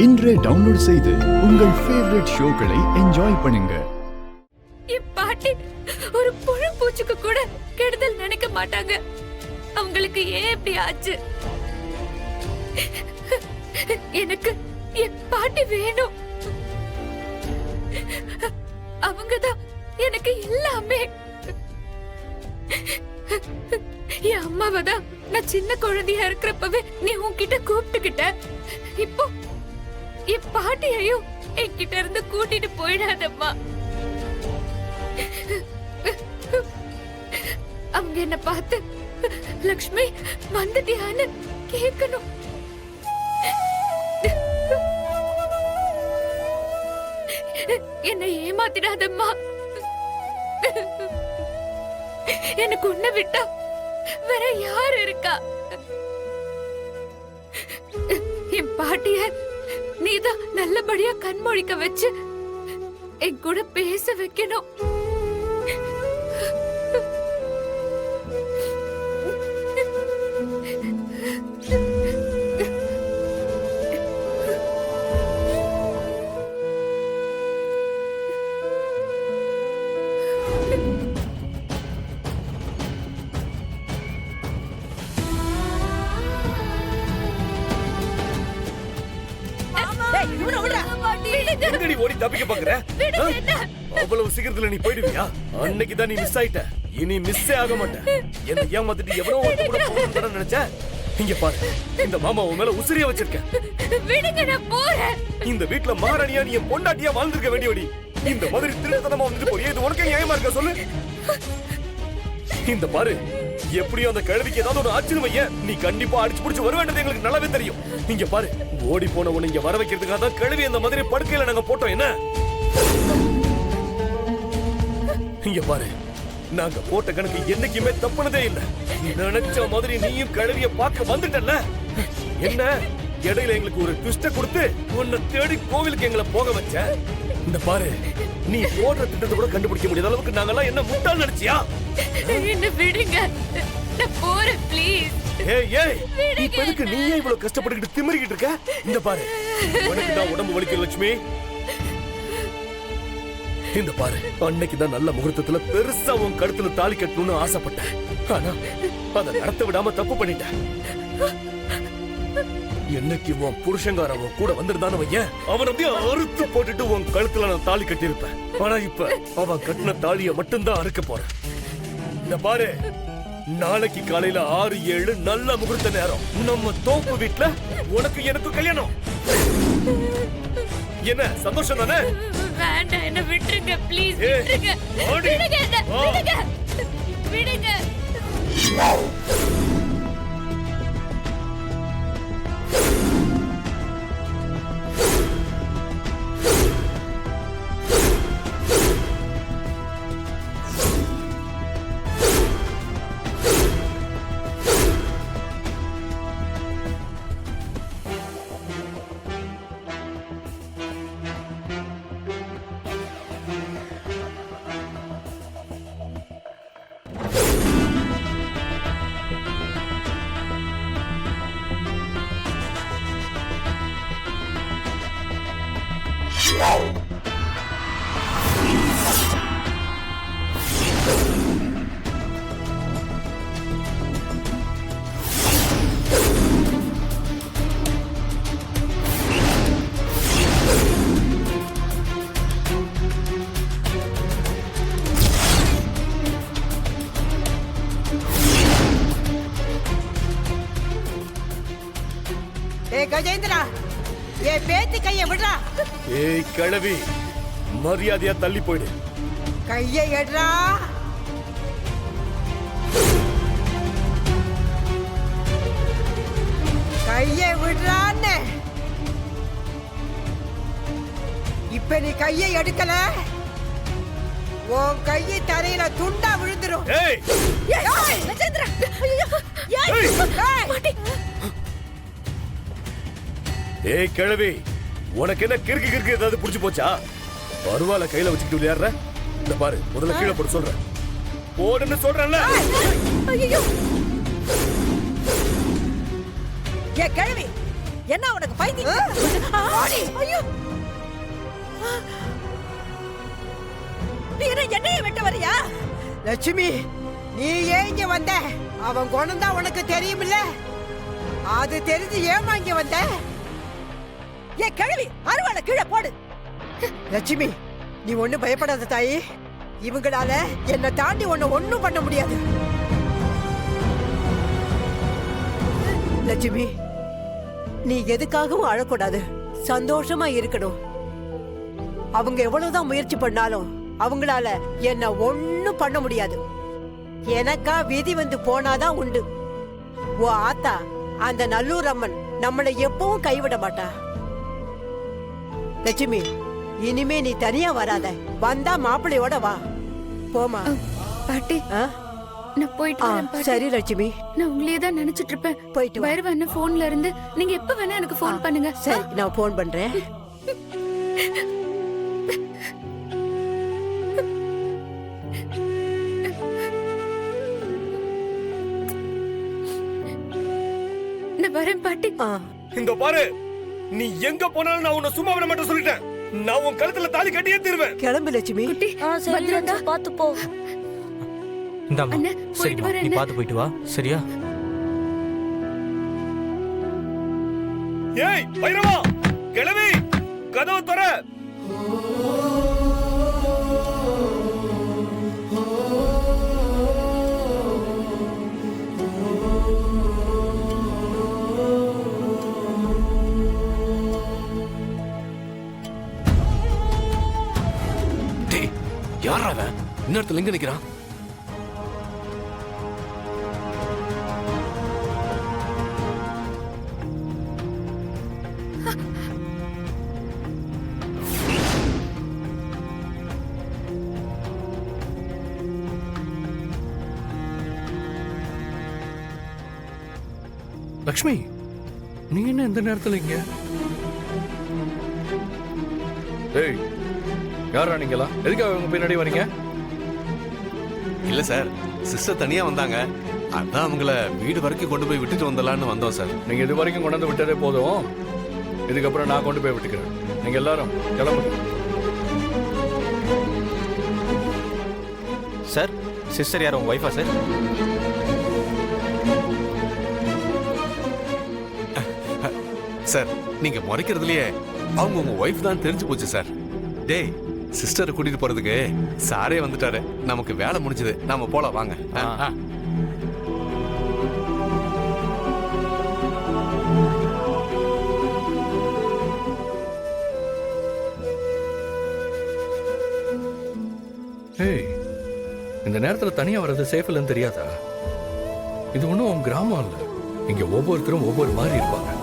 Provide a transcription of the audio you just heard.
இன்றே டவுன்லோட் செய்து உங்கள் ஃபேவரட் ஷோக்களை என்ஜாய் பண்ணுங்க. என் பாட்டி ஒரு புழு பூச்சிக்கு கூட கெடுதல் நினைக்க மாட்டாங்க. அவங்களுக்கு ஏன் இப்படி ஆச்சு? எனக்கு என் பாட்டி வேணும். அவங்கதான் எனக்கு எல்லாமே. என் அம்மாவதான் நான் சின்ன குழந்தையா இருக்கிறப்பவே நீ உன்கிட்ட கூப்பிட்டுக்கிட்ட. இப்போ என் பாட்டியையும் என்கிட்ட இருந்து கூட்டிட்டு போயிடாதம்மா. அவங்க என்ன பார்த்து லக்ஷ்மி வந்துட்டியான்னு கேட்கணும். என்னை ஏமாத்திடாதம்மா. எனக்கு உன்னை விட்டா வேற யார் இருக்கா? என் பாட்டிய நீதான் நல்லபடியா கண்மொழிக்க வச்சு என் கூட பேச வைக்கணும். ஓடி தப்பிக்க பாக்குற? அவ்வளவு சீக்கிரத்துல நீ போயிடுவியா? அன்னைக்குதான் நீ மிஸ் ஆயிட்ட. இனி மிஸ்ஸே ஆக மாட்டேன். என்ன ஏமாத்திட்டு எவ்வளவு கூட போகணும்னு நினைச்ச? இங்க பாரு, இந்த மாமா உன் மேல உசிரியா வச்சிருக்கேன். இந்த வீட்டுல மகாராணியா நீ பொண்டாட்டியா வாழ்ந்திருக்க வேண்டியவடி. இந்த மாதிரி திருத்தனமா வந்துட்டு போய் இது உனக்கு நியாயமா இருக்க சொல்லு. இந்த பாரு, எப்படியும் அந்த கிழவிக்கு ஏதாவது ஒரு ஆச்சரியம் வைய நீ கண்டிப்பா அடிச்சு புடிச்சு வருவேன்றது எங்களுக்கு நல்லாவே தெரியும். இங்க பாரு, ஓடி போன உன்னை இங்க வர வைக்கிறதுக்காக தான் கிழவி அந்த மாதிரி படுக்கையில நாங்க போட்டோம். என்ன இங்க பாரு, நாங்க போட்ட கணக்கு என்னைக்குமே தப்புனதே இல்ல. நினைச்ச மாதிரி நீயும் கிழவிய பார்க்க வந்துட்டல. என்ன இடையில எங்களுக்கு ஒரு ட்விஸ்ட கொடுத்து உன்னை தேடி கோவிலுக்கு எங்களை போக வச்ச. இந்த பாரு, நீ போடுற திட்டத்தை கூட கண்டுபிடிக்க முடியாத அளவுக்கு நாங்கெல்லாம் என்ன முட்டாள் நினைச்சியா? என்ன விடுங்க, நான் போறேன் ப்ளீஸ். ஏய் ஏய், இப்ப எதுக்கு நீயே இவ்வளவு கஷ்டப்பட்டுக்கிட்டு திமிரிக்கிட்டு இருக்க? இந்த பாரு, உனக்கு தான் உடம்பு வலிக்குது லட்சுமி. இந்த பாரு, அன்னைக்கு தான் நல்ல முகூர்த்தத்துல பெருசா உன் கழுத்துல தாலி கட்டணும்னு ஆசைப்பட்டேன். ஆனா அதை நடத்த விடாம தப்பு பண்ணிட்டேன். என்னைக்கு உன் புருஷங்காரன் கூட வந்திருந்தானு வையன், அவன் அப்படியே அறுத்து போட்டுட்டு உன் கழுத்துல நான் தாலி கட்டியிருப்பேன். ஆனா இப்ப அவன் கட்டின தாலிய மட்டும்தான் அறுக்க போறேன். இந்த பாரு, நாளைக்கு காலையில 6-7 நல்ல முகூர்த்த நேரம் நம்ம தோப்பு வீட்டுல உனக்கு எனக்கு கல்யாணம். என்ன சந்தோஷம் தானே? வேண்டாம், என்ன விட்டுருங்க ப்ளீஸ். விட்டுருங்க, விடுங்க, விடுங்க, விடுங்க. கஜேந்திரா, ஏ பேத்தி கைய விடுறா. ஏய் கிழவி, மரியாதையா தள்ளி போயிடு. கையை எடுறா. கையை விடுறான்னு. இப்ப நீ கையை எடுக்கல, உன் கையை தரையில துண்டா விழுந்துரும். ஏய் கஜேந்திரா, ஏய் கிழவி, உனக்கு என்ன கிறுக்கு கிறுக்கு ஏதாவது புடிச்சு போச்சா? பருவால கையில வச்சுக்கிட்டு விளையாடுற? இந்த பாரு, முதல்ல கீழே போட்டு சொல்றேன். போடுன்னு சொல்றேன்ல. ஏ கிழவி, என்ன உனக்கு பைத்தியம்? ஐயோ நீ என்ன என்னைய வெட்ட வரியா? லட்சுமி, நீ ஏன் இங்க வந்த? அவன் குணம் தான் உனக்கு தெரியுமில்ல? அது தெரிஞ்சு ஏமா இங்க வந்த? ஏன் கிழவி அருவாளை கீழே போடு. லட்சுமி, நீ ஒண்ணும் பயப்படாத தாயி. இவங்களால என்னை தாண்டி உன்னை ஒண்ணும் பண்ண முடியாது. லட்சுமி, நீ எதுக்காகவும் அழக்கூடாது, சந்தோஷமா இருக்கணும். அவங்க எவ்வளவுதான் முயற்சி பண்ணாலும் அவங்களால என்ன ஒண்ணும் பண்ண முடியாது. எனக்கா விதி வந்து போனாதான் உண்டு. ஓ ஆத்தா, அந்த நல்லூர் அம்மன் நம்மளை எப்பவும் கைவிட மாட்டா. லட்சுமி, இனிமே நீ தனியா வராத. வந்தா மாப்பிள்ளையோட வா. போமா. பாட்டி ஆ? நான் போயிட்டு வரேன் பாட்டி. சரி லட்சுமி, நான் உங்களையே தான் நினைச்சிட்டு இருப்பேன். போயிட்டு வா. பைரவ அண்ணன் போன்ல இருந்து நீங்க எப்ப வேணா எனக்கு போன் பண்ணுங்க. சரி, நான் போன் பண்றேன். நான் வரேன் பாட்டி. ஆ, இந்த பாரு, நீ எங்க போனாலும் நான் உன்னை சும்மா விட மாட்டேன் சொல்லிட்டேன். நான் உன் கழுத்துல தாலி கட்டியே தருவேன். கிளம்பு லட்சுமி. குட்டி சரி பத்திரம்டா. பாத்து போ. இந்தாம்மா அண்ணே, போயிட்டு சரிம்மா வரேன் நீ அண்ணே. பார்த்து போயிட்டு வா சரியா? ஏய் பைரவா, கிளவி, கதவு தர. டேய், யாரா அவன்? இன்னொருத்தர் எங்க நிக்கிறான்? லக்ஷ்மி, நீ என்ன இந்த நேரத்துல இங்க? ஏய், யாரா நீங்களா? எதுக்காக உங்க பின்னாடி வரீங்க? இல்ல சார், சிஸ்டர் தனியா வந்தாங்க. அதான் அவங்கள வீடு வரைக்கும் கொண்டு போய் விட்டுட்டு வந்துடலான்னு வந்தோம் சார். நீங்க இது வரைக்கும் கொண்டு வந்து விட்டதே போதும். இதுக்கப்புறம் நான் கொண்டு போய் விட்டுக்கிறேன். நீங்க எல்லாரும் கிளம்புங்க. சார் சிஸ்டர் யார் உங்க ஒய்ஃபா சார்? சார், நீங்க முறைக்கிறதுலயே அவங்க உங்க ஒய்ஃப் தான் தெரிஞ்சு போச்சு சார். டேய், சிஸ்டரை கூட்டிட்டு போறதுக்கு சாரே வந்துட்டாரு. நமக்கு வேலை முடிஞ்சது, நாம போலாம் வாங்க. ஆ. ஏய், இந்த நேரத்துல தனியா வர்றது சேஃப் இல்லைன்னு தெரியாதா? இது ஒன்றும் உன் கிராமம் இல்ல. இங்க ஒவ்வொருத்தரும் ஒவ்வொரு மாதிரி இருப்பாங்க.